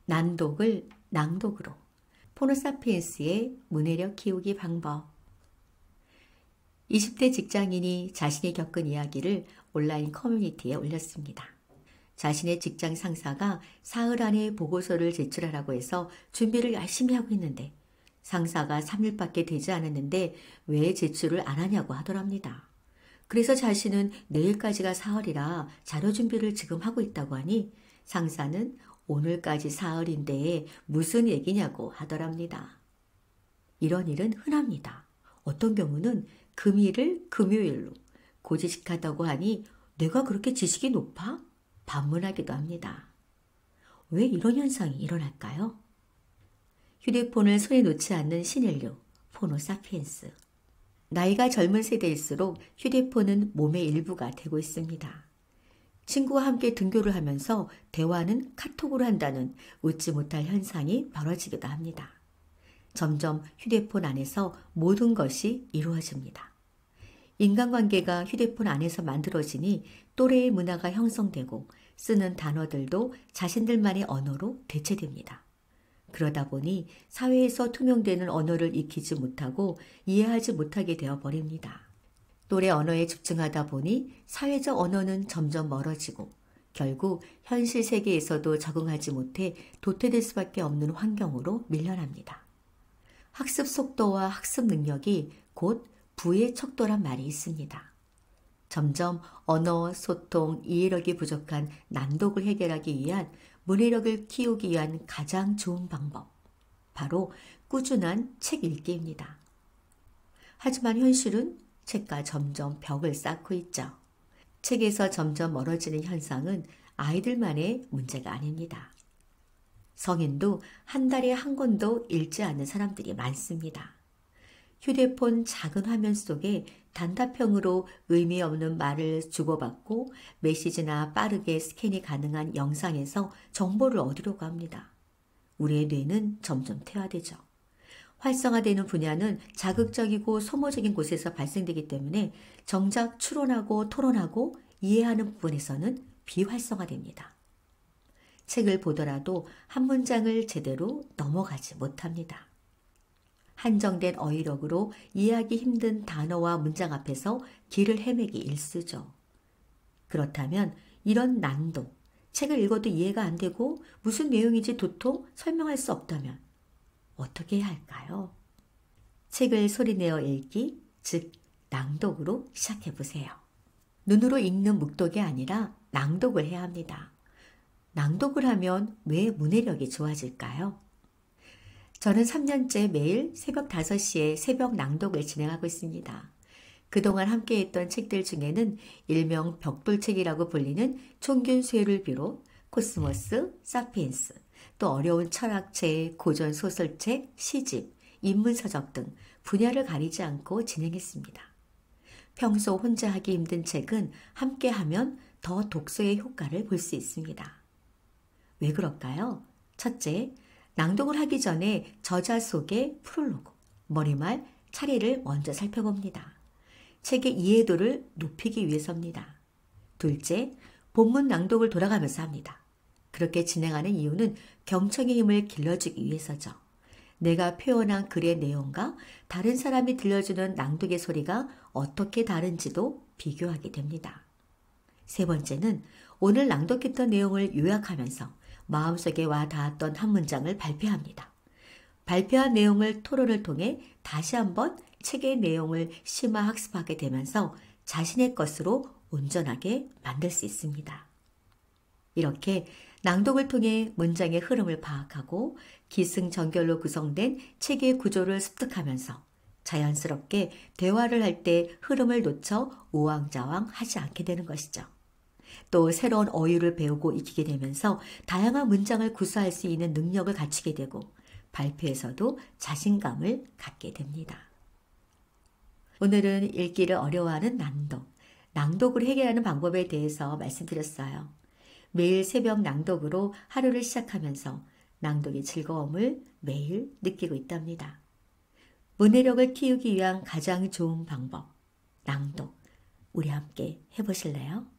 난독을 낭독으로. 호모사피엔스의 문해력 키우기 방법. 20대 직장인이 자신이 겪은 이야기를 온라인 커뮤니티에 올렸습니다. 자신의 직장 상사가 사흘 안에 보고서를 제출하라고 해서 준비를 열심히 하고 있는데 상사가 3일밖에 되지 않았는데 왜 제출을 안 하냐고 하더랍니다. 그래서 자신은 내일까지가 사흘이라 자료 준비를 지금 하고 있다고 하니 상사는 오늘까지 사흘인데 무슨 얘기냐고 하더랍니다. 이런 일은 흔합니다. 어떤 경우는 금일을 금요일로 고지식하다고 하니 내가 그렇게 지식이 높아? 반문하기도 합니다. 왜 이런 현상이 일어날까요? 휴대폰을 손에 놓지 않는 신인류, 호모사피엔스. 나이가 젊은 세대일수록 휴대폰은 몸의 일부가 되고 있습니다. 친구와 함께 등교를 하면서 대화는 카톡으로 한다는 웃지 못할 현상이 벌어지기도 합니다. 점점 휴대폰 안에서 모든 것이 이루어집니다. 인간관계가 휴대폰 안에서 만들어지니 또래의 문화가 형성되고 쓰는 단어들도 자신들만의 언어로 대체됩니다. 그러다 보니 사회에서 통용되는 언어를 익히지 못하고 이해하지 못하게 되어버립니다. 또래 언어에 집중하다 보니 사회적 언어는 점점 멀어지고 결국 현실 세계에서도 적응하지 못해 도태될 수밖에 없는 환경으로 밀려납니다. 학습 속도와 학습 능력이 곧 부의 척도란 말이 있습니다. 점점 언어, 소통, 이해력이 부족한 난독을 해결하기 위한 문해력을 키우기 위한 가장 좋은 방법, 바로 꾸준한 책 읽기입니다. 하지만 현실은 책과 점점 벽을 쌓고 있죠. 책에서 점점 멀어지는 현상은 아이들만의 문제가 아닙니다. 성인도 한 달에 한 권도 읽지 않는 사람들이 많습니다. 휴대폰 작은 화면 속에 단답형으로 의미 없는 말을 주고받고 메시지나 빠르게 스캔이 가능한 영상에서 정보를 얻으려고 합니다. 우리의 뇌는 점점 퇴화되죠. 활성화되는 분야는 자극적이고 소모적인 곳에서 발생되기 때문에 정작 추론하고 토론하고 이해하는 부분에서는 비활성화됩니다. 책을 보더라도 한 문장을 제대로 넘어가지 못합니다. 한정된 어휘력으로 이해하기 힘든 단어와 문장 앞에서 길을 헤매기 일쑤죠. 그렇다면 이런 난독, 책을 읽어도 이해가 안 되고 무슨 내용인지 도통 설명할 수 없다면 어떻게 해야 할까요? 책을 소리내어 읽기, 즉 낭독으로 시작해보세요. 눈으로 읽는 묵독이 아니라 낭독을 해야 합니다. 낭독을 하면 왜 문해력이 좋아질까요? 저는 3년째 매일 새벽 5시에 새벽 낭독을 진행하고 있습니다. 그동안 함께했던 책들 중에는 일명 벽돌책이라고 불리는 총균수회를 비롯 코스모스, 사피엔스, 또 어려운 철학책, 고전소설책, 시집, 인문서적 등 분야를 가리지 않고 진행했습니다. 평소 혼자 하기 힘든 책은 함께하면 더 독서의 효과를 볼 수 있습니다. 왜 그럴까요? 첫째, 낭독을 하기 전에 저자 소개, 프롤로그, 머리말, 차례를 먼저 살펴봅니다. 책의 이해도를 높이기 위해서입니다. 둘째, 본문 낭독을 돌아가면서 합니다. 그렇게 진행하는 이유는 경청의 힘을 길러주기 위해서죠. 내가 표현한 글의 내용과 다른 사람이 들려주는 낭독의 소리가 어떻게 다른지도 비교하게 됩니다. 세 번째는 오늘 낭독했던 내용을 요약하면서 마음속에 와 닿았던 한 문장을 발표합니다. 발표한 내용을 토론을 통해 다시 한번 책의 내용을 심화 학습하게 되면서 자신의 것으로 온전하게 만들 수 있습니다. 이렇게 낭독을 통해 문장의 흐름을 파악하고 기승전결로 구성된 책의 구조를 습득하면서 자연스럽게 대화를 할 때 흐름을 놓쳐 우왕좌왕 하지 않게 되는 것이죠. 또 새로운 어휘를 배우고 익히게 되면서 다양한 문장을 구사할 수 있는 능력을 갖추게 되고 발표에서도 자신감을 갖게 됩니다. 오늘은 읽기를 어려워하는 난독, 낭독을 해결하는 방법에 대해서 말씀드렸어요. 매일 새벽 낭독으로 하루를 시작하면서 낭독의 즐거움을 매일 느끼고 있답니다. 문해력을 키우기 위한 가장 좋은 방법, 낭독. 우리 함께 해보실래요?